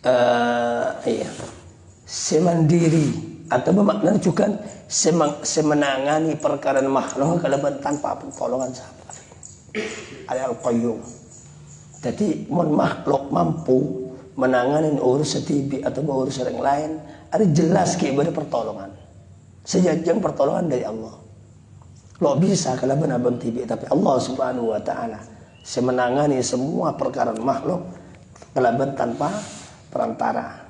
Iya, semandiri atau bermakna juga semenangani perkara makhluk kalaban tanpa pertolongan sahabat. Al-Qayyum. Jadi makhluk mampu menangani urus setibi atau urus orang lain, ada jelas kepada pertolongan. Sejajang pertolongan dari Allah. Lo bisa kalaban abang tibi, tapi Allah Subhanahu wa taala semenangani semua perkara makhluk kalaban tanpa perantara.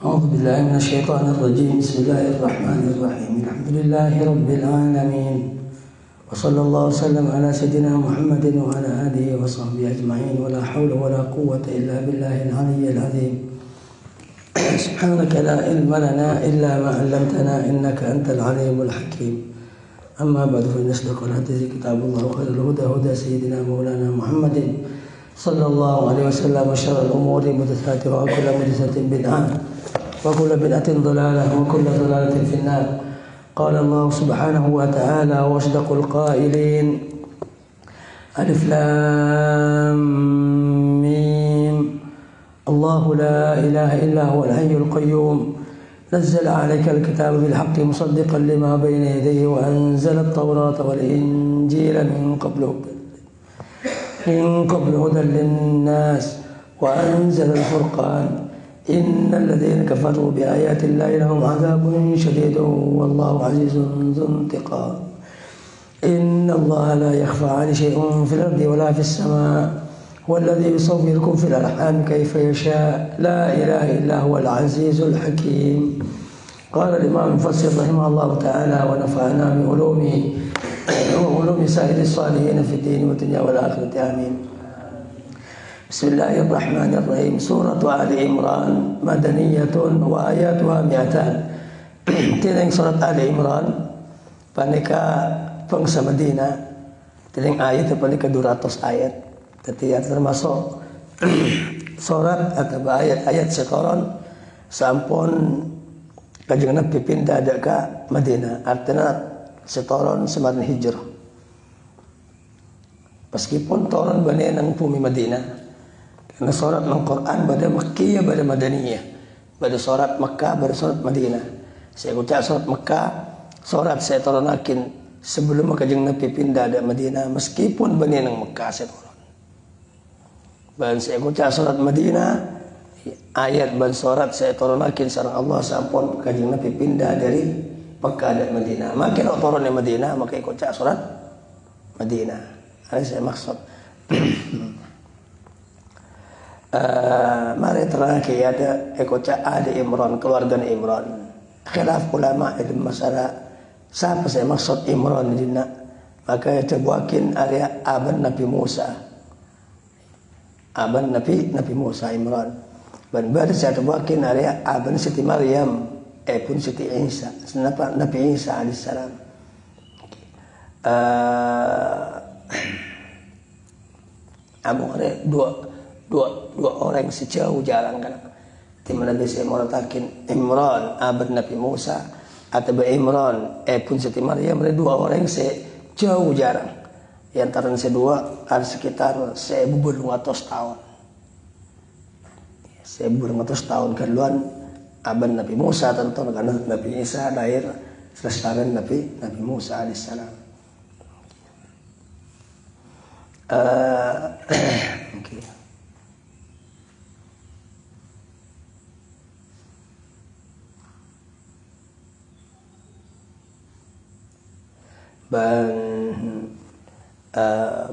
أعوذ بالله من الشيطان الرجيم. بسم الله الرحمن الرحيم. الحمد لله رب العالمين وصلى الله وسلم على سيدنا محمد وعلى آله وصحبه أجمعين ولا حول ولا قوة إلا بالله العلي العظيم. سبحانك لا علم لنا إلا ما علمتنا إنك أنت العليم الحكيم. أما بعد فإن أصدق الحديث كتاب الله وخير الهدى هدى سيدنا مولانا محمد صلى الله عليه وسلم وشر الأمور محدثاتها وكل محدثة بدعة وكل بدعة ضلالة وكل ضلالة في النار. قال الله سبحانه وتعالى وأصدق القائلين ألف لام ميم الله لا إله إلا هو الحي القيوم نزل عليك الكتاب بالحق مصدقا لما بين يديه وأنزل التوراة والإنجيل من قبل هدى للناس وأنزل الفرقان إن الذين كفروا بآيات الله لهم عذاب شديد والله عزيز ذو انتقام. إن الله لا يخفى عليه شيء في الأرض ولا في السماء هو الذي يصوركم في الأرحام كيف يشاء لا إله إلا هو العزيز الحكيم. قال الإمام المفسر رحمه الله تعالى ونفعنا بعلومه وعلوم سائر الصالحين في الدين والدنيا والآخرة آمين. بسم الله الرحمن الرحيم. سورة آل عمران مدنية وآياتها 200. Tiling surat Ali Imran panika bangsa Madinah. Tiling ayat panika 200 ayat. Jadi termasuk surat atau ayat-ayat sekoron sampun Kanjeng Nabi pindah ke Madinah. Artinya setoron semarin hijrah. Meskipun toron bani nang bumi Madinah. Karena surat Al-Quran pada Makkiyah pada Madaniyah. Pada surat Makkah pada surat Madinah. Saya ucap surat Makkah, surat saya turunakin sebelum Kanjeng Nabi pindah ke Madinah. Meskipun bani nang Makkah saya turun. Dan saya ucap surat Madinah, ayat dan surat saya turunakin sareng Allah sampun Kanjeng Nabi pindah dari Makkah ke Madinah. Makin turun di Madinah, maka ikut cak surat Madinah. Ini saya maksud. Mari terakhir ada ekocak Ali Imran, keluarga Imran. Khilaf ulama ilmu masalah siapa saya maksud Imran dina. Maka cobakin area aban Nabi Musa. Aban Nabi Musa Imran. Dan baru saya cobakin area aban Siti Maryam pun Siti Isa. Kenapa Nabi Isa alaihissalam. Dua orang sejauh jalan kan. Di mana bisa meratakin Imran abad Nabi Musa atau Imran pun Siti Maryam, dua orang sejauh jarang. Yang antara sedua ada sekitar 1.200 tahun. 1.200 tahun keduluan abad Nabi Musa tentu karena Nabi Isa lahir selesai Nabi Musa alaihissalam. Okay. Dan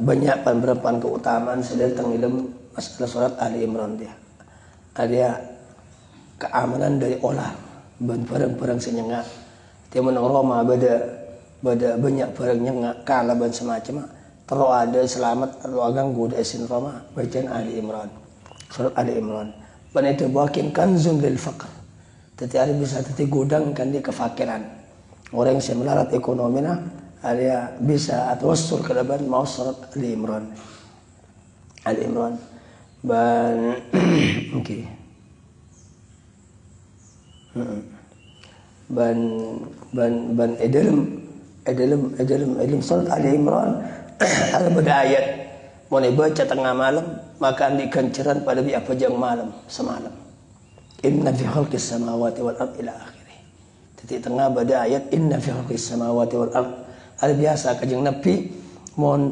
banyak penerapan keutamaan sedang dalam masalah surat Ali Imran dia. Ada keamanan dari olah dan barang-barang senyengak. Dia menang Roma beda banyak barang nyengak kalah dan semacam. Terlalu ada selamat terlalu ganggu di esin Roma bacaan Ali Imran. Surat Ali Imran. Dan itu bakin kanzun lil faqr. Jadi ada bisa tadi gudang kan di kefakiran. Orang yang melarat ekonominya ada bisa atau wassul ke depan mau surat Ali Imran. Ali Imran. Dan okay. ban dalam surat Ali Imran ada ayat mau dibaca tengah malam maka dikenceran pada bi apa jang malam semalam. Inna fi khalqis samawati wal ard ila akhirih. Titik tengah pada ayat inna fi khalqis samawati wal ard. Ada biasa kajeng Nabi mon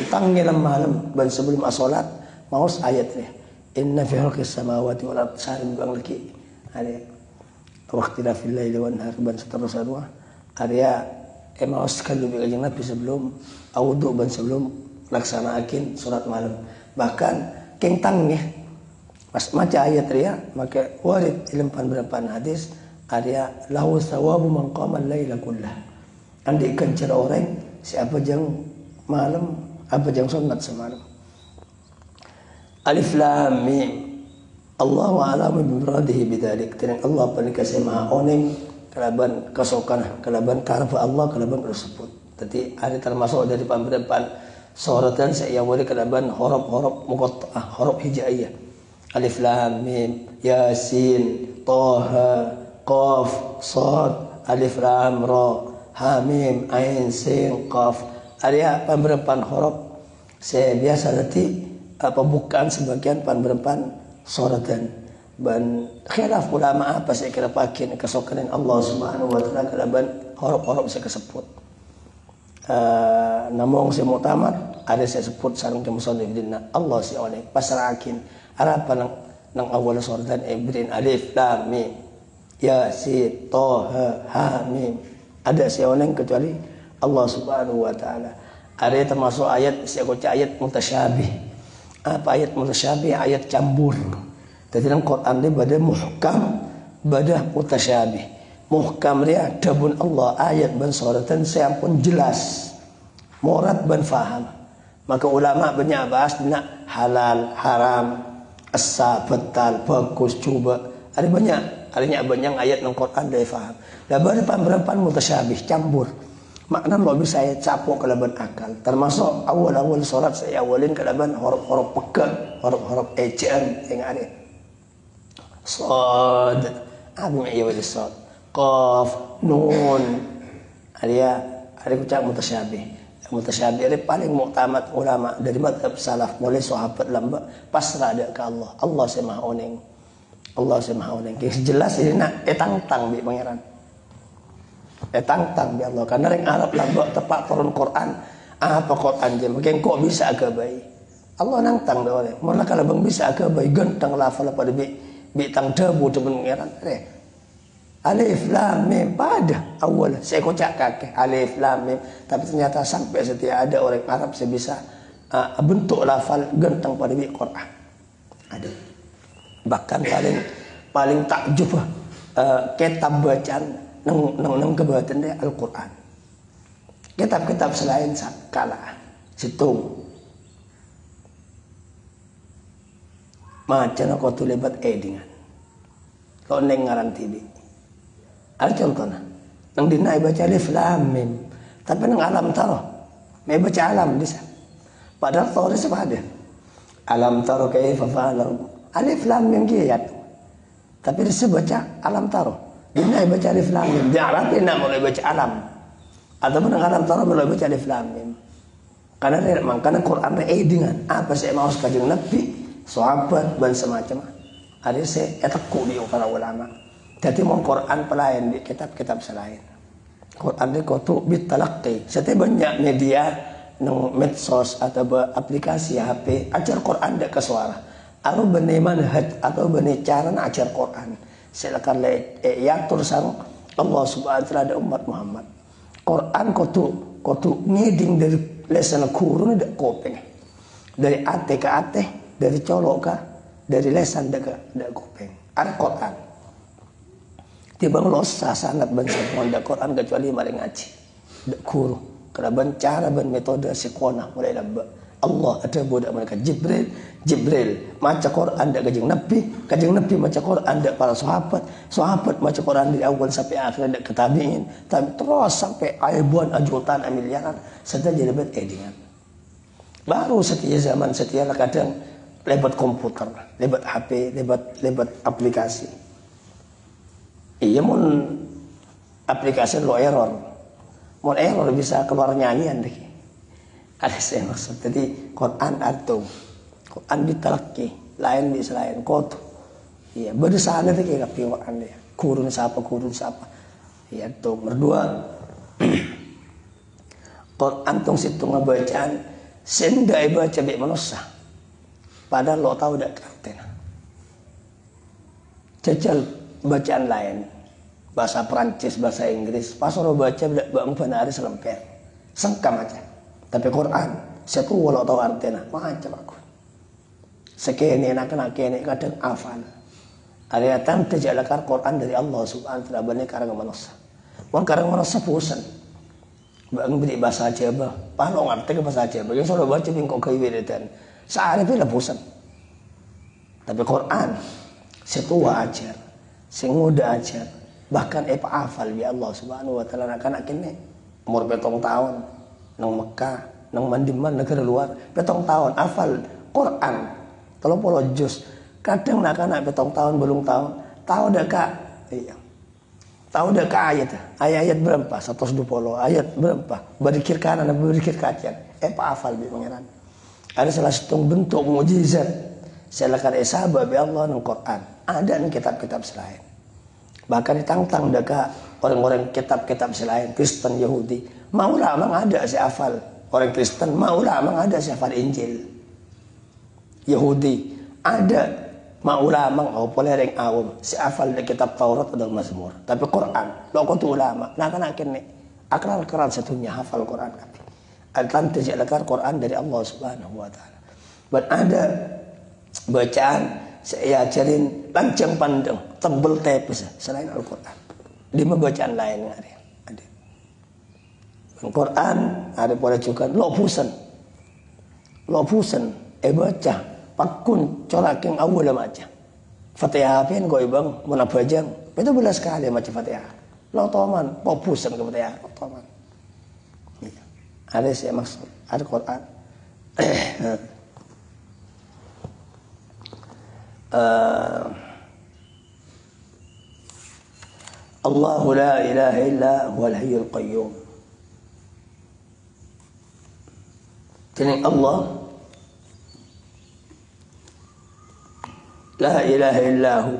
tanggelam malam ban sebelum salat maos ayat ni. Inna fi khalqis samawati wal ard sarim bang lagi. Ada waktu fil laili wan nahar ban seterusnya dua. Ada maos kalau kajeng Nabi sebelum wudu ban sebelum laksanakan surat malam. Bahkan kentang ya. Pas maca ayat ria maka warid dalam beberapa hadis ada lahu sawabu man qama al-laila kullah. Andi kencer orang siapa jang malam apa jang sunat semalam. Alif lam mim. Allahu a'lamu bi muradihi bidzalik. Tenang Allah paling kasih maha oneng kalaban kasokan kalaban karfa Allah kalaban tersebut. Jadi ada termasuk dari pembedapan suratan saya boleh kalaban huruf-huruf muqatta'ah, huruf hijaiyah. Alif lam mim yasin taha qaf sad alif lam ra ha mim ain sin qaf. Ada pembedapan huruf saya biasa nanti pembukaan sebagian pembedapan suratan ban khilaf ulama apa saya kira pakai kesokanan Allah Subhanahu wa taala kalaban huruf-huruf saya kesebut. Namun saya muktamad ada saya sebut sareng kemusannif dinna Allah si oleh pasrakin apa nang awal suratan ibrin alif lam mim yasin taha ha mim ada si oleh kecuali Allah Subhanahu wa taala. Ada termasuk ayat saya baca ayat mutasyabih. Apa ayat mutasyabih? Ayat campur. Jadi dalam Quran ini ada muhkam, ada mutasyabih. Muhkam dia dabun Allah ayat ban suratan saya pun jelas. Murad ban faham. Maka ulama banyak bahas nak halal, haram, asa, betal, bagus, coba. Ada banyak ayat dalam Quran dia faham. Dan ada pemberampan mutasyabih, campur. Makna lo bisa saya capok kalaban akal. Termasuk awal-awal surat saya awalin kalaban huruf-huruf pekat, huruf-huruf ejaan yang ada. Sad, abi iya wal sad. Qaf, nun. Ada ucap mutasyabih. Mutasyabih ini paling muktamad ulama dari mazhab salaf mulai sahabat lamba pasrah dia ke Allah. Allah saya maha oneng. Allah saya maha oneng. Jelas ini nak tang bi pangeran. Tang bi Allah karena orang Arab lamba tepat turun Quran. Apa Quran je mungkin kok bisa agak baik. Allah nantang dah oleh. Mana kalau bang bisa agak baik ganteng lafal pada bi tang debu temen pangeran. Alif lam mim pada awal saya kocak kakek alif lam mim tapi ternyata sampai setiap ada orang Arab saya bisa bentuk lafal genteng pada bi Quran ada. Bahkan paling takjub kitab bacaan nang kebatan dia Al-Quran. Kitab-kitab selain kalah situng macam aku tu lebat dengan kau neng ngaran tibi. Ada contohnya, nang dinai baca alif lam mim, tapi nang alam taro, may baca alam bisa. Padahal taro siapa ada? Alam taro kaifa fa'ala alif lam mim giyat. Tapi dia baca alam taro, dinai baca alif lam mim. Di Arab dia nak mulai baca alam, ataupun nang alam taro mulai baca alif lam mim. Karena Quran dengan apa saya mau sekajeng Nabi, sahabat dan semacam. Ada saya etakku dia para ulama. Jadi mau Quran pelayan di kitab-kitab selain. Quran ini kutu bitalaqi. Setiap banyak media, nang medsos atau aplikasi HP, ajar Quran dek ke suara. Atau benih manhaj atau benih cara ajar Quran. Silakan yatur sang Allah Subhanahu wa taala ada umat Muhammad. Quran kutu ngiding dari lesan kurun dek kopeng. Dari ate ke ate, dari colok ke, dari lesan dek kopeng. Ada Quran. Tiba losa sangat bangsa Honda Quran kecuali mari ngaji. Dak guru. Keraban cara ban metode sekolah mulai lamba. Allah ada budak mereka Jibril maca Quran dak kajeng Nabi maca Quran dak para sahabat maca Quran dari awal sampai akhir dak ketabiin tapi terus sampai ribuan jutaan miliaran sedang jadi bet edingan. Baru setiap zaman setiap kadang lebat komputer, lebat HP, lebat aplikasi. Iya mun aplikasi lo error. Mun error bisa keluar nyanyian deh. Ada saya maksud. Jadi Quran atau Quran ditalaki, lain bisa lain kot. Iya, berdasarkan itu kayak Quran dia. Kurun siapa. Iya tuh berdua. Quran tung situ ngebacaan sendai baca bik manusia. Padahal lo tahu dak katena. Jajal bacaan lain. Bahasa Perancis, bahasa Inggris, pas orang baca bang benar selemper, sengkam aja. Tapi Quran, saya tuh walau tahu artinya, macam aku. Sekene nak kene kadang hafal. Ada yang terjalakar Quran dari Allah Subhanahu Wa Taala benar karang manusia. Wan karang manusia pusan. Bang beri bahasa Jawa, pano ngerti ke bahasa Jawa. Yang sudah baca bingkok keiwidetan, sehari bila pusan. Tapi Quran, setua ajar, senguda ajar. Bahkan hafal bi Allah Subhanahu Wa Taala nak kene umur 7 tahun nang Mekah nang mandiman negara luar 7 tahun hafal Quran 30 juz kadang nak 7 tahun belum tahu dak ka iya tahu dak ka ayat berapa 120 ayat berapa berikir kanan berikir kacan hafal bi pangeran ada salah satu bentuk mukjizat silakan isabah bi Allah nang Quran ada nang kitab-kitab selain. Bahkan ditantang deka orang-orang kitab-kitab selain Kristen Yahudi. Maulah memang ada si hafal orang Kristen, maulah memang ada si hafal Injil. Yahudi ada maulah memang yang awam si hafal kitab Taurat atau Mazmur. Tapi Quran, lo kau tu ulama, nak kene akral satunya hafal Quran kami. Akan terjadikan Quran dari Allah Subhanahu Wa Taala. Dan ada bacaan saya ajarin lancang pandang tebel tepes selain Al-Quran di bacaan lain ada Al-Quran ada boleh juga lo pusan baca pakun coraking awal macam Fatihah pin kau ibang mana bajang itu belas sekali macam Fatihah lo toman po pusan ke Fatihah lo toman ada saya maksud ada Quran Allahu la ilaha illa huwal hayyul qayyum. Jadi Allah la ilaha illahu.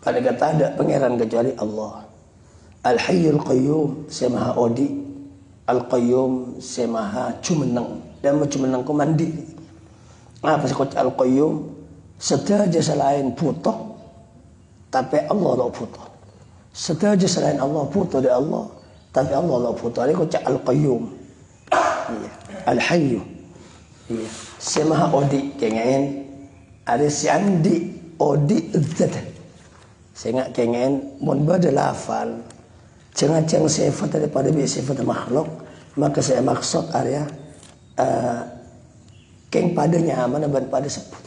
Pada kata ada pangeran kecuali Allah. Al hayyul qayyum semaha odi. Al qayyum semaha cumeneng dan cumeneng ku mandiri. Apa sih Al-Qayyum sedaja selain butuh tapi Allah lo butuh sedaja selain Allah butuh dari Allah tapi Allah lo butuh ini kocak Al-Qayyum iya Al-Hayyu iya semaha odi kengen ada si andi odi zat sehingga kengen mun bada lafal jangan sifat daripada sifat makhluk maka saya maksud area keng padanya mana ban pada sebut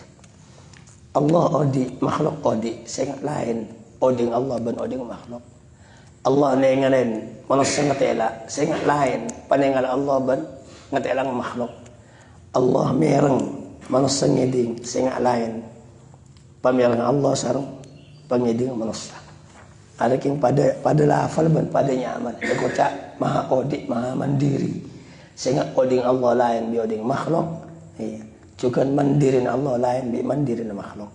Allah odi makhluk odi sing lain oding Allah ban oding makhluk Allah nengalen manusia ngatela sing lain panengal Allah ban ngatelang makhluk Allah mereng manusia ngeding sing lain pamereng Allah sareng pangeding manusia ada keng pada lafal ban padanya aman kocak maha odi maha mandiri sing oding Allah lain bi oding makhluk. Iya, juga mandirin Allah lain bi mandirin makhluk.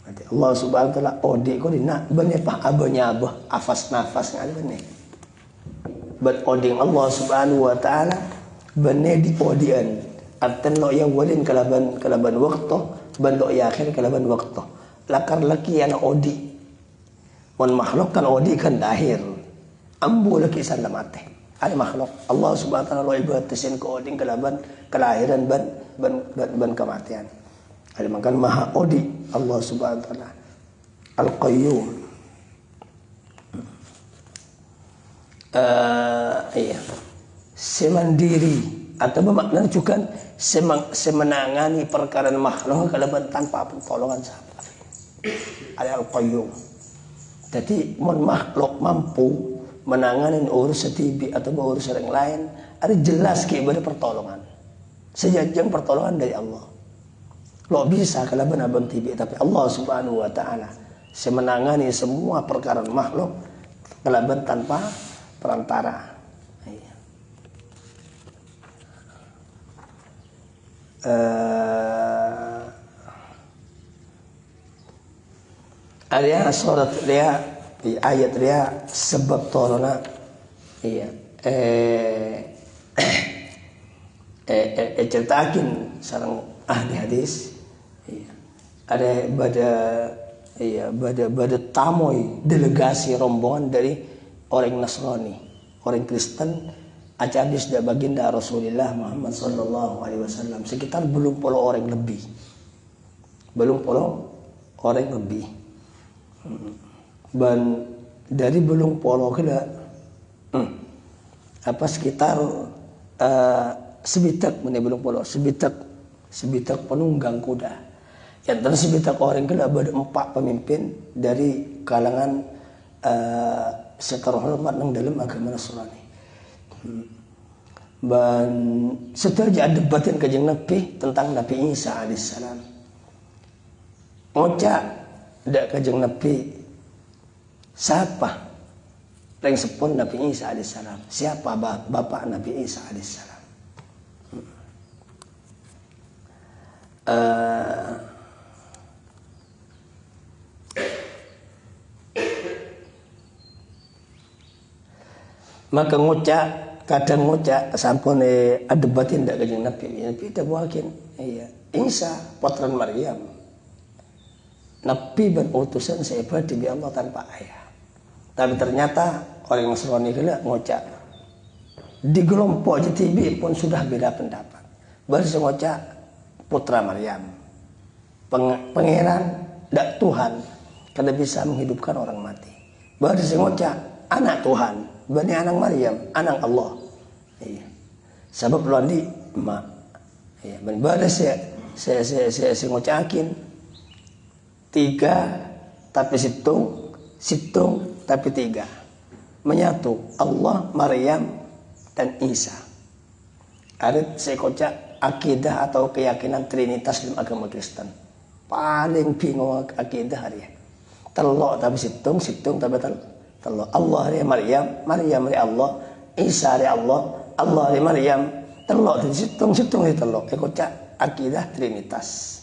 Berarti Allah Subhanahu Wa Taala odi ko dina benih pak abanya abah afas nafas ngade benih. Bet oding Allah Subhanahu Wa Taala benih di odian. Arten lo ya walin kalaban waktu, ban lo ya akhir kalaban waktu. Lakar laki yang odi. Mon makhluk kan odi kan lahir. Ambu laki salamate. Ada makhluk Allah Subhanahu Wa Taala lo ibatasin ko oding kalaban kelahiran ban kematian. Ada makan maha odi Allah Subhanahu Wa Taala Al-Qayyum. Iya. Semandiri atau bermakna juga semenangani perkara makhluk kalaban tanpa pertolongan siapa. Ada Al-Qayyum. Jadi makhluk mampu menangani urus setibi atau urus orang lain, ada jelas kepada pertolongan. Sejajang pertolongan dari Allah. Lo bisa kalau benar-benar tibi, tapi Allah Subhanahu Wa Taala Saya menangani semua perkara makhluk kelaban tanpa perantara. Ada surat dia ayat dia sebab turunnya iya ceritakin sareng ahli hadis iya ada pada tamoy delegasi rombongan dari orang Nasrani, orang Kristen aja habis da baginda Rasulullah Muhammad sallallahu alaihi wasallam sekitar belum puluh orang lebih. Dan dari belum puluh kena sekitar sebitak belum puluh sebitak penunggang kuda. Yang terus sebitak orang kena ada 4 pemimpin dari kalangan seterhormat yang dalam agama Nasrani. Dan setelah debatin kajeng Nabi tentang Nabi Isa alaihissalam, ngocak dak kajeng Nabi siapa yang sepun Nabi Isa alaihissalam, siapa bapak Nabi Isa alaihissalam. Maka ngocak kadang ngocak sampun debatin dak kajeng Nabi dak buakin iya Isa putra Maryam Nabi dan utusan sehebat di Allah tanpa ayah. Tapi ternyata orang Nasrani kena ngocak di kelompok JTB pun sudah beda pendapat. Baru ngocak putra Maryam pangeran dak Tuhan karena bisa menghidupkan orang mati. Baru ngocak anak Tuhan Bani anak Maryam, anak Allah. Iya. Sebab londi mak. Iya, ben bade saya ngocakin 3 tapi situng tapi 3. Menyatu Allah, Maryam dan Isa. Ada saya kocak akidah atau keyakinan Trinitas dalam agama Kristen. Paling bingung akidah hari. Telok tapi situng tapi telok. Allah dari Maryam dari Allah, Isa dari Allah dari Maryam, telok dihitung di telok. Kocak akidah Trinitas.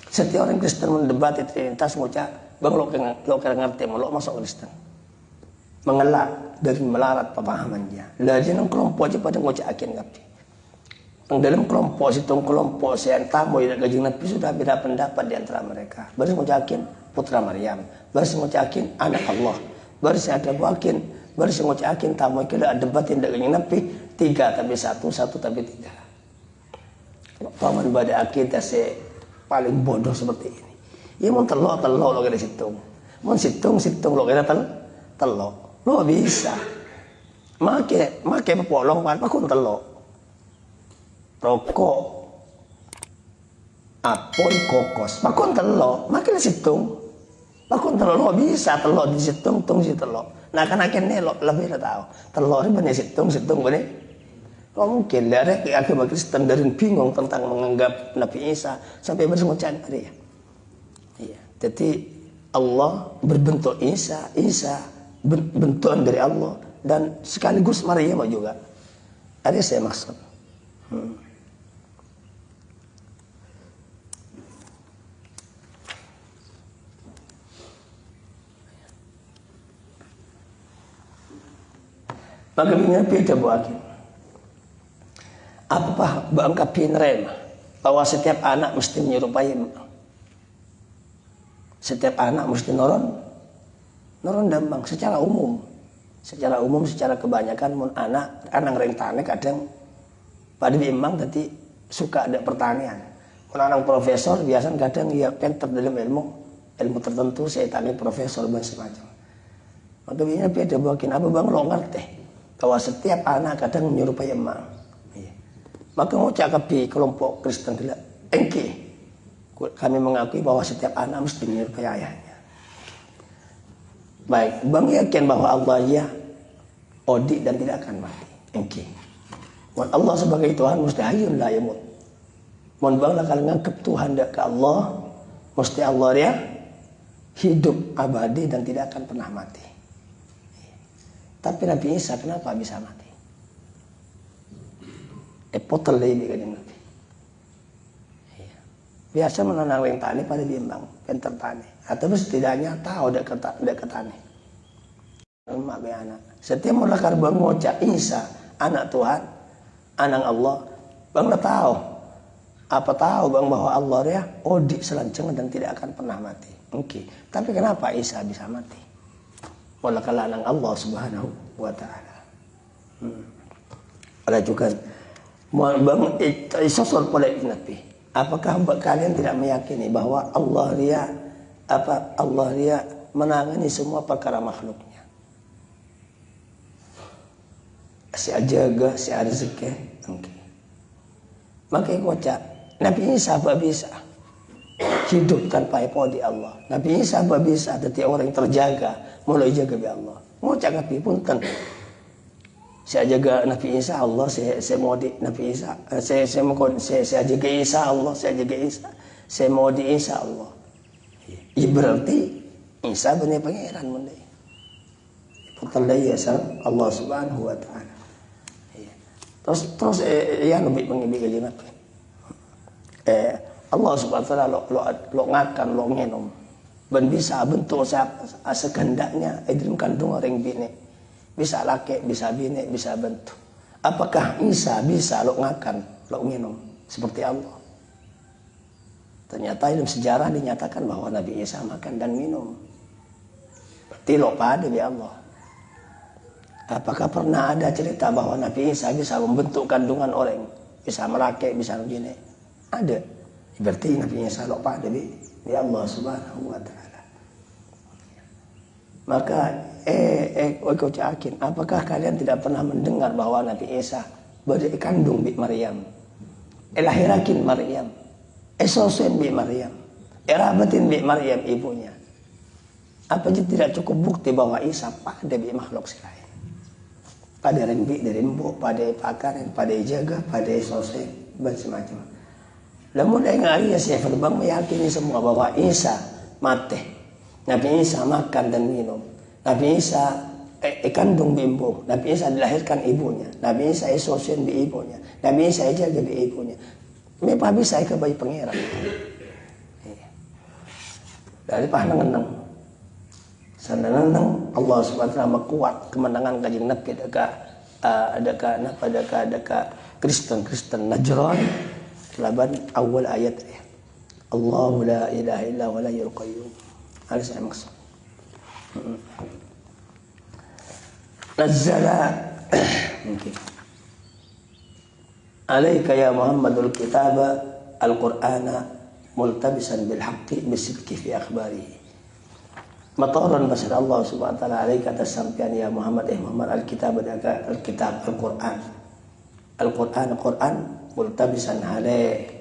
Setiap orang Kristen mendebati Trinitas ngocak, bang lo ngerti lo masuk Kristen. Mengelak dari melarat pemahamannya. Lah jeneng kelompok aja pada ngocakin ngerti. Yang dalam kelompok kelompok saya tamu yang kajeng Nabi sudah beda pendapat di antara mereka. Baru ngocakin putra Maryam, baru ngocakin anak Allah. Baru saya ada wakin, baru saya ngocakin tamu kita debatin dengan Nabi 3 tapi 1 tapi 3. Paman pada akidah saya paling bodoh seperti ini. Ya mau telok lo kira situng, mau situng lo kira telok, lo bisa. Make polong pan, pakun telok, rokok, apoi kokos, pakun telok, makin situng. Pakun telok bisa telok di situng si telok. Nah kan akhirnya lo lebih tahu telok ini benar situng benar. Kok mungkin dari agama Kristen dari bingung tentang menganggap Nabi Isa sampai bersemucan ada ya. Iya. Jadi Allah berbentuk Isa bentukan dari Allah dan sekaligus Maryam juga. Ada saya maksud. Maka binyapi dia buakin. Apa bangka pinrem bahwa setiap anak mesti menyerupai setiap anak mesti noron dambang secara umum secara kebanyakan mun anak rentane kadang pada emang tadi suka ada pertanian. Mun anak profesor biasanya kadang ya pinter dalam ilmu tertentu saya tanya profesor dan semacam. Maka binyapi dia buakin apa bang lo ngerti bahwa setiap anak kadang menyerupai emang. Iya. Maka ngocak kapi kelompok Kristen tidak engke. Kami mengakui bahwa setiap anak mesti menyerupai ayahnya. Baik, bang yakin bahwa Allah ya odi dan tidak akan mati. Engke. Mohon Allah sebagai Tuhan mesti hayyun la yamut. Mohon bang lah kalau ngangkep Tuhan dak ke Allah, mesti Allah dia hidup abadi dan tidak akan pernah mati. Tapi Nabi Isa kenapa bisa mati? Potel deh kan Nabi. Biasa menanang yang tani pada bimbang, penter tani. Atau setidaknya tahu dekat tani. Mak be anak. Setiap mula karban ngocak Isa, anak Tuhan, anak Allah, bang dah tahu. Apa tahu bang bahwa Allah dia odik selancengan dan tidak akan pernah mati. Oke. Tapi kenapa Isa bisa mati? Mula anak Allah Subhanahu wa taala. Ada juga bang sosok oleh Nabi. Apakah kalian tidak meyakini bahwa Allah dia menangani semua perkara makhluknya? Si jaga, si rezeki. Okay. Makanya kocak. Nabi Isa apa bisa hidup tanpa ipodi Allah. Nabi Isa apa bisa jadi orang yang terjaga, mulai jaga be Allah. Ngocak Nabi pun kan. Saya jaga Nabi Isa Allah, saya mau di Nabi Isa, saya jaga Isa Allah, saya jaga Isa, saya mau di Isa Allah. Ya berarti Isa benar pangeran mendai. Pertandai ya Allah Subhanahu wa taala. Terus ya nabi mengibi kaji Nabi. Allah Subhanahu wa taala lo ngakan lo ngenom. Ben bisa bentuk sekendaknya dalam kandung orang bini. Bisa laki, bisa bini, bisa bentuk. Apakah Isa bisa lo ngakan, lo minum seperti Allah? Ternyata dalam sejarah dinyatakan bahwa Nabi Isa makan dan minum. Berarti lo pada ya Allah. Apakah pernah ada cerita bahwa Nabi Isa bisa membentuk kandungan orang, bisa melaki, bisa begini? Ada. Berarti Nabi Isa lo pada ya Allah Subhanahu wa taala. Maka kau yakin, apakah kalian tidak pernah mendengar bahwa Nabi Isa berkandung bi Maryam, lahirakin Maryam, sosen bi Maryam, rabatin bi Maryam ibunya. Apa jadi tidak cukup bukti bahwa Isa pada bi makhluk lain? Pada rembi dari embu, pada pakaran, pada jaga, pada sosen, macam-macam. Namun dengan Arya saya terbang meyakini semua bahwa Isa mati. Nabi Isa makan dan minum. Nabi Isa kandung di ibu. Nabi Isa dilahirkan ibunya. Nabi Isa sosen di ibunya. Nabi Isa jaga di ibunya. Mepah bisa ke bayi pangeran. Dari pahanang-nang. Sanang-nang Allah Subhanahu wa taala kuat kemenangan kanjeng Nabi adakah Kristen Najran laban awal ayat ya. Allahu la ilaha illa huwal hayyul qayyum. Harus saya maksud. Nazzala mungkin. Alaika ya Muhammadul kitaba al-Qur'ana multabisan bil haqqi bisidqi fi akhbarihi. Mataran basar Allah Subhanahu wa taala alaika atas sampian ya Muhammad al-kitab al-kitab al-Qur'an. Al-Qur'an multabisan hale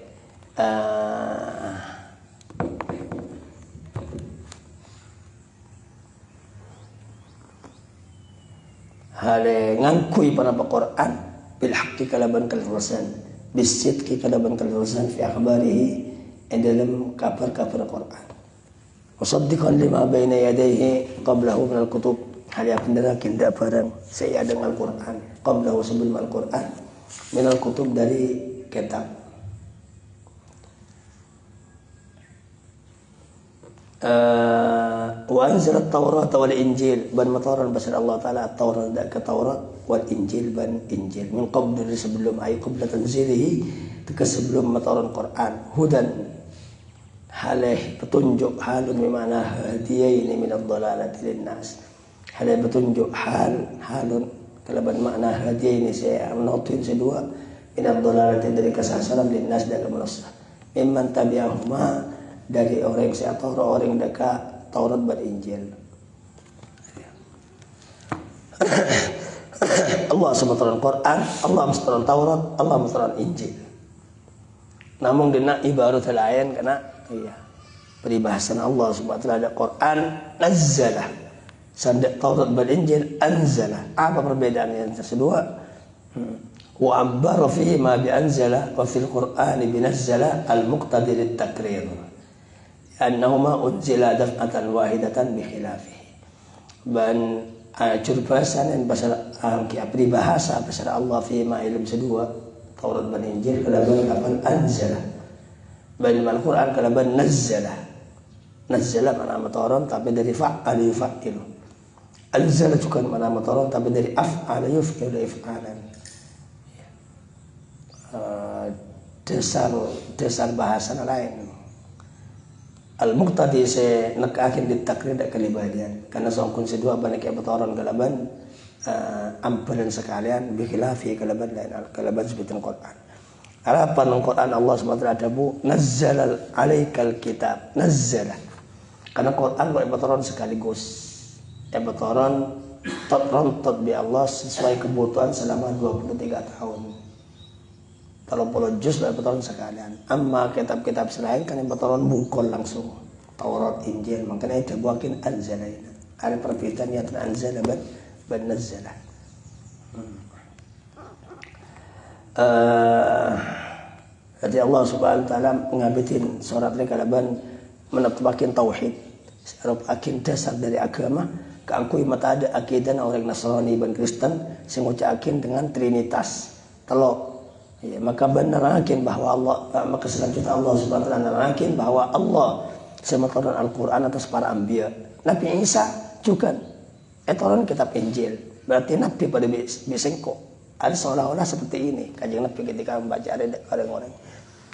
hale ngangkui pada Quran bil haqqi kalaban kalrusan bisidqi kalaban kalrusan fi akhbarihi dalam kabar-kabar Quran musaddiqan lima baina yadayhi qablahu min al-kutub hal yang penderakin dak barang saya dengan Al-Quran qablahu sebelum Al-Quran min al-kutub dari kitab wa anzala at-Taurat wal Injil ban mataran basar Allah taala at-Taurat dan ke Taurat wal Injil ban Injil min qabl dari sebelum ayat qabla tanzilihi ke sebelum mataran Quran hudan halih petunjuk halun bimana hadiyaini min ad-dhalalati lin-nas halih petunjuk halun kalaban makna hadiyaini saya menotin sedua min ad-dhalalati dari kesesatan lin-nas dan manusia mimman tabi'ahuma dari orang atau orang dekat Taurat dan Injil. Allah SWT Quran, Allah SWT Taurat, Allah SWT Injil. Namun dina ibarat lain karena peribahasan Allah SWT ada Quran nazzalah. Sandak Taurat dan Injil anzalah. Apa perbedaan yang tersebut? Wa abbara fihi ma bi anzala wa fil Qur'an bi nazzala al-muqtadi lit-takrir. annahuma unzila daf'atan wahidatan bi khilafihi. Dan juru bahasa dan bahasa bahasa Allah fi ma ilm sedua Taurat dan Injil kalaban kapan anzala. Dan Al-Qur'an kalaban nazzala. Nazzala mana mataron tapi dari fa'al yufa'ilu. Anzala juga mana mataron tapi dari af'al yuf'ilu if'alan. Dasar bahasa lain. Al-muqtadi se nakakin ditakrir dak kalibadian karena songkun sedua banyak yang betoran kalaban ampunan sekalian bikhilafi kalaban lain kalaban sebutan Quran. Harapan Quran Allah SWT adabu nazzala alaikal kitab nazzala karena Quran kok betoran sekaligus betoran rontot bi Allah sesuai kebutuhan selama 23 tahun. Kalau juz lah betoran sekalian. Amma kitab-kitab selain kan yang betoran bungkol langsung. Taurat, Injil, makanya itu buakin anzala ini. Ada perbedaan yang anzala ban nazzala. Jadi Allah Subhanahu wa taala ngabitin surat mereka laban menetapkan tauhid. Secara akin dasar dari agama, keangkui mata ada akidah orang Nasrani dan Kristen sing ngucakin dengan trinitas. Telok. Ya, maka benar yakin bahwa Allah maka selanjutnya Allah Subhanahu wa taala yakin bahwa Allah sematoran Al-Qur'an atas para anbiya. Nabi Isa juga etoran kitab Injil. Berarti Nabi pada bisengko. Ada seolah-olah seperti ini. Kanjeng Nabi ketika membaca ada orang-orang.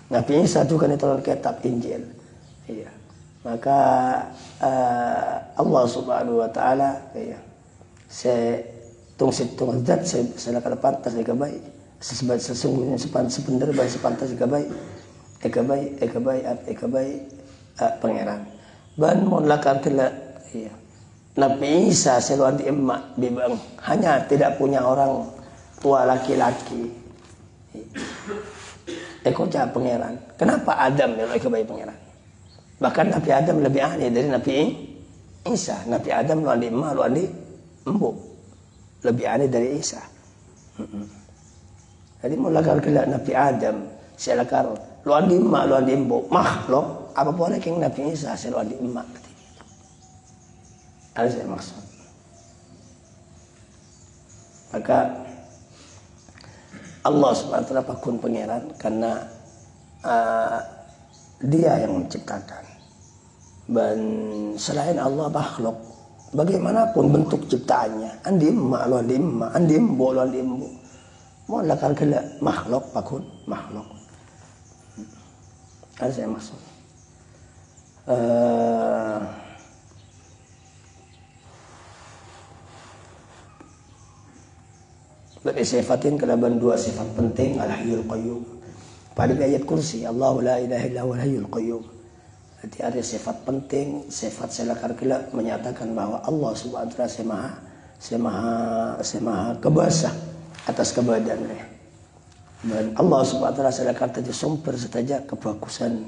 Nabi Isa juga etoran kitab Injil. Iya. Maka Allah Subhanahu wa taala ya tung zat selaka pantas dikabai. Sesungguhnya sebenar baik sepantas ekabai pangeran ban mon lakar tela iya Nabi Isa selalu di emak bibang hanya tidak punya orang tua laki-laki ekoja pangeran. Kenapa Adam yang ekabai pangeran? Bahkan Nabi Adam lebih aneh dari Nabi Isa. Nabi Adam lu andi emak lu andi embu lebih aneh dari Isa. Jadi mulakar kelak Nabi Adam, saya lakar lu andi emak, lu andi embo, makhluk apa boleh keng Nabi Isa, saya lu andi emak. Ada saya maksud. Maka Allah Subhanahu wa taala pakun pangeran karena Dia yang menciptakan. Dan selain Allah makhluk, bagaimanapun bentuk ciptaannya, andi emak, lu andi emak, andi embo, lu andi embo. Mau lakar kela makhluk pakun makhluk. Ada saya maksud. Berisifatin kelaban dua sifat penting al-hayyul qayyum. Pada ayat kursi Allah la ilaha illa huwal hayyul qayyum. Jadi ada sifat penting, sifat selakar kela menyatakan bahwa Allah Subhanahu wa taala semaha kebasa atas kebadannya. Dan Allah Subhanahu wa taala selakar tadi sumber setaja kebagusan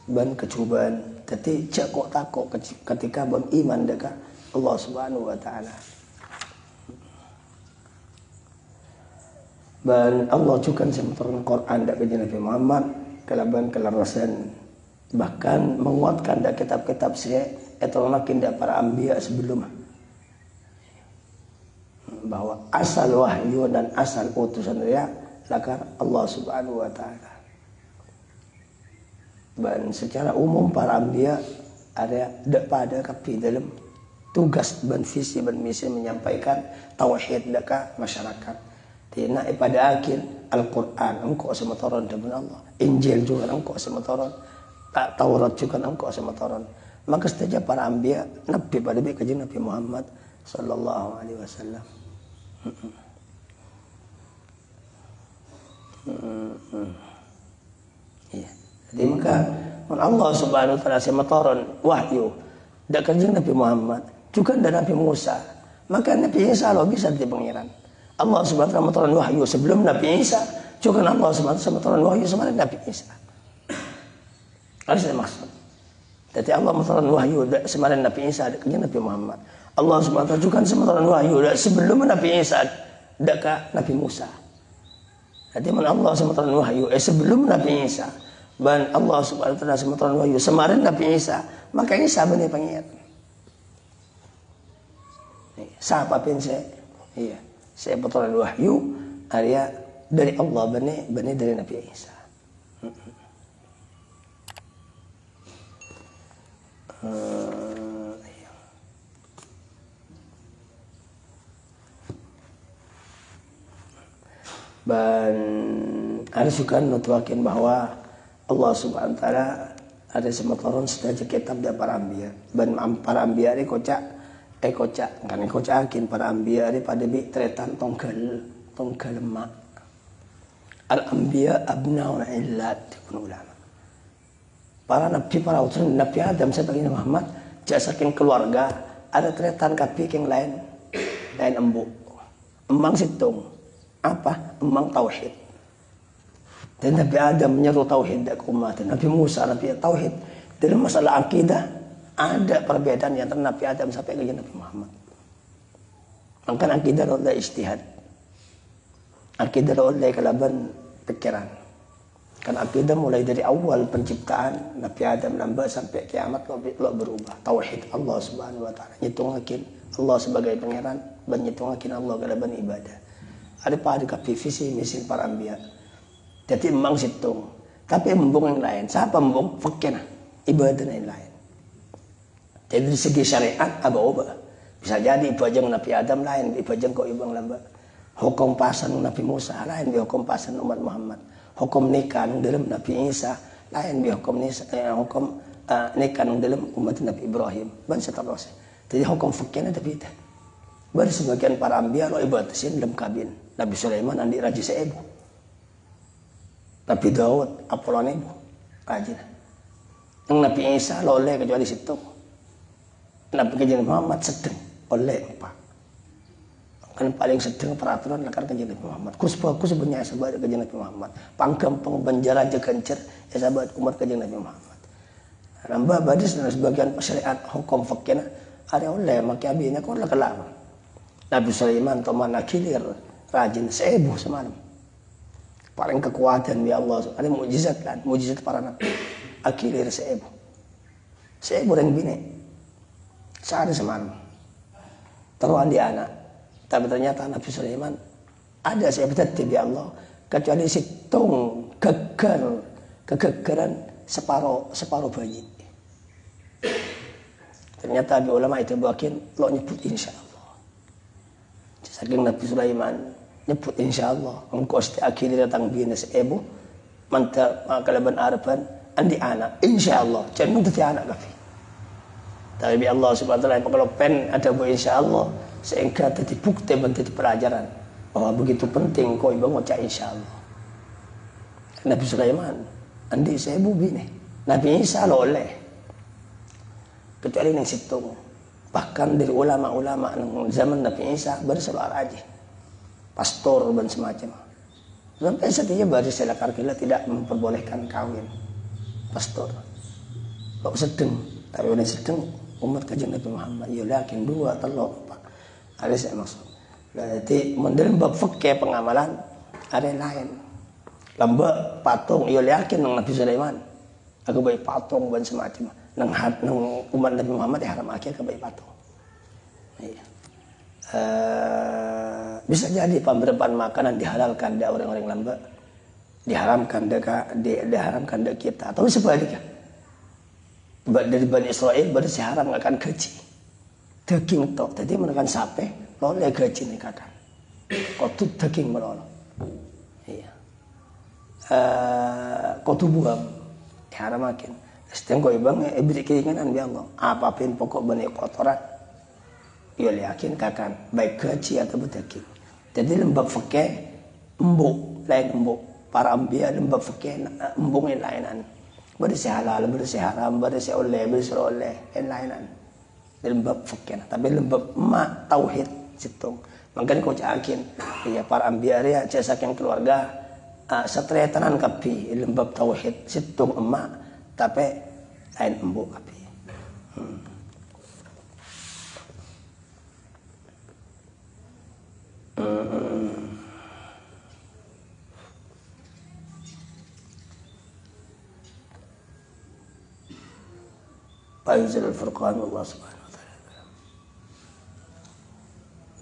dan kecubaan. Tapi cakok takok ketika beriman dekat Allah Subhanahu wa taala. Dan Allah juga semturun Quran dak Nabi Muhammad kalaban kelarasan bahkan menguatkan dak kitab-kitab saya etolomakin dak para anbiya sebelum bahwa asal wahyu dan asal utusan dia lakar Allah Subhanahu wa taala. Dan secara umum para anbiya ada pada kapi dalam tugas dan visi dan misi menyampaikan tauhid dekat masyarakat. Tina pada akhir Al-Quran engkau sematoran dengan Allah, Injil juga engkau sematoran, Taurat juga engkau sematoran. Maka saja para anbiya nabi pada kajian Nabi Muhammad sallallahu alaihi wasallam. Ya. Jadi maka Allah Subhanahu wa taala sematoran wahyu dak kajian Nabi Muhammad juga dan Nabi Musa. Maka Nabi Isa lo bisa di pangeran. Allah Subhanahu wa taala wahyu sebelum Nabi Isa, juga Allah Subhanahu wa taala wahyu sama Nabi Isa. Ada saya maksud. Jadi Allah Subhanahu wa taala wahyu sama Nabi Isa dengan Nabi Muhammad. Allah Subhanahu wa taala juga sama wahyu sebelum Nabi Isa dekat Nabi Musa. Jadi Allah Subhanahu wa taala wahyu sebelum Nabi Isa, ban Allah subhanahu wa ta'ala sematran wahyu semarin Nabi Isa makanya Isa benih pengiat siapa pun saya iya saya patron wahyu Arya dari Allah benih dari Nabi Isa dan harus juga nutuakin bahwa Allah subhanahu wa ta'ala ada sematoron sedaya kitab dia para ambiya dan para ambiya ini kocak kan kocakin para ambiya ini pada bi tretan tonggal lemak al ambiya abnaul illat ulama para nabi para utusan Nabi Adam sebagai Muhammad jasakin keluarga ada tretan kapi yang lain embang situng apa embang tauhid. Dan Nabi Adam menyeru tauhid ke umat. Nabi Musa Nabi tauhid. Dalam masalah akidah ada perbedaan antara Nabi Adam sampai ke Nabi Muhammad. Maka akidah adalah ijtihad. Akidah adalah kelaban pikiran. Kan akidah mulai dari awal penciptaan Nabi Adam lambat sampai kiamat lo berubah. Tauhid Allah Subhanahu wa taala. Nyitungakin Allah sebagai pangeran dan nyitungakin Allah kelaban ibadah. Ada pada visi misi para anbiya. Jadi embang situng. Tapi embung yang lain. Siapa embung? Fakir. Ibadah yang lain. Jadi dari segi syariat, apa-apa. Bisa jadi ibajang Nabi Adam lain. Ibajang kau ibang lamba. Hukum pasan Nabi Musa lain. Hukum pasan umat Muhammad. Hukum nikah dalam Nabi Isa lain. Hukum nikah dalam umat Nabi Ibrahim. Dan seterusnya. Jadi hukum fakirnya tapi itu. Baru sebagian para ambiya lo ibadahin dalam kabin. Nabi Sulaiman andi raja seebu. Nabi Daud apolone ibu rajin. Yang Nabi Isa oleh kecuali situ. Nabi Kajian Muhammad sedang oleh empat. Kan paling sedang peraturan akan Kajian Nabi Muhammad. Kus sebenarnya sahabat Kajian Nabi Muhammad. Panggampang penjara jegancer ya sahabat umat Kajian Nabi Muhammad. Ramba badis dan sebagian syariat hukum fakir ada oleh maka abinya kau lah kelam. Nabi Sulaiman tomana kilir rajin seebu semalam. Paling kekuatan ya Allah. Ada mujizat kan, mujizat para nabi. Akhirnya seebu yang bini. Sehari semalam. Teruan di anak. Tapi ternyata Nabi Sulaiman ada seebetat ya Allah. Kecuali situng kegegeran separuh bayi. Ternyata di ulama itu bagian lo nyebut insya Allah. Saking Nabi Sulaiman nyebut insyaallah engkau akhirnya datang binas ibu mantap kalaban araban andi anak insyaallah jangan itu anak kafi tapi Allah subhanahu wa ta'ala kalau pen ada bu insyaallah sehingga jadi bukti dan jadi pelajaran bahwa begitu penting kau ibu ngucap insyaallah. Nabi Sulaiman andi ibu bini Nabi Isa oleh kecuali yang situ bahkan dari ulama-ulama zaman Nabi Isa bersoal aja pastor dan semacam. Sampai setiap baru selakar kita tidak memperbolehkan kawin pastor. Kok sedeng, tapi udah sedeng umat Kajian Nabi Muhammad. Ya yakin dua telok pak. Ada saya maksud. Jadi mendalam bab fikih pengamalan ada yang lain. Lamba patung, ya yakin nang Nabi Sulaiman. Aku baik patung dan semacam. Nang umat Nabi Muhammad diharam akhir ke baik patung. Iya. Bisa jadi pemberpan makanan dihalalkan dari orang-orang lamba diharamkan dari kita atau sebaliknya dari Bani Israel baru haram akan gaji daging tok jadi menekan sape oleh gaji nih kakak kotu daging melolo iya kotu buam diharamakin sedang kau ibang beri keinginan bi Allah apapun pokok bani kotoran ya yakin kakan baik gaji atau daging. Jadi lembab fikih embuk lain embuk para ambiya lembab fikih embung yang lainan. Bersih halal, bersih haram, bersih oleh lainan. Lembab fikih tapi lembab mak tauhid situ. Makanya kau yakin ya para ambiya ya jasakan keluarga setretanan kapi lembab tauhid situ emak tapi lain embuk kapi. wa anzal al-furqan Allah subhanahu wa ta'ala.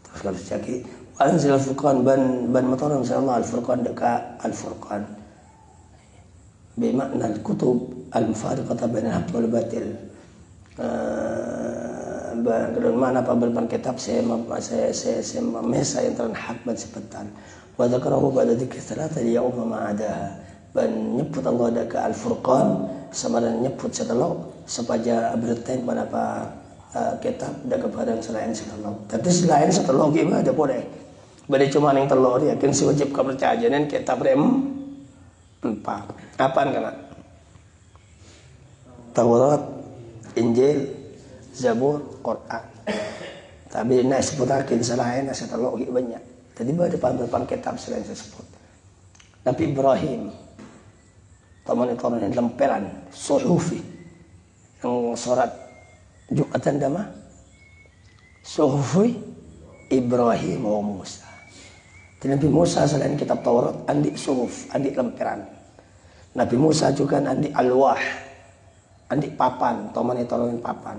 Terus kalau jadi wa anzal al-furqan ban mataran insyaallah al-furqan dekat al-furqan bermakna al-kutub al-mufariqata bain al-haqq wal batil. Mana pembelian kitab saya memesa yang terang hak dan sepetan. Wa dzakarahu ba'da dzikri thalatha yauma ma'adaha. Dan nyebut Allah dekat al-furqan sama dan nyebut setelah sepaja berita pada apa kitab dekat pada selain setelah. Tapi selain setelah gimana ada boleh. Bade cuma yang telur yakin si wajib kepercayaan kitab empat. Apaan kana? Taurat, Injil, Zabur, Quran. Tapi nak sebutakin selain setelah banyak. Tadi ada panggilan kitab selain tersebut. Nabi Ibrahim, teman yang lemperan, suhufi, yang surat Jumatan Dama, suhufi Ibrahim wa Musa. Nabi Musa selain kitab Taurat, andi suhuf, andi lemperan. Nabi Musa juga andi alwah, andi papan, teman papan.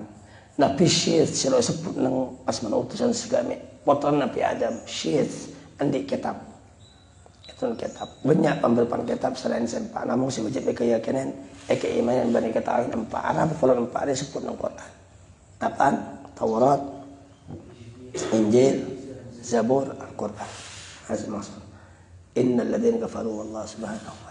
Nabi Syith sila sebut nang asman utusan segame. Potran Nabi Adam Syith andi kitab. Itu kitab. Banyak pembelian kitab selain sempat. Namun si wajib keyakinan keimanan bani ketahui empat Arab kalau empat disebut nang Quran. Apaan? Taurat, Injil, Zabur, Al-Quran. Hadis maksud. Innal ladzina kafaru wallahu subhanahu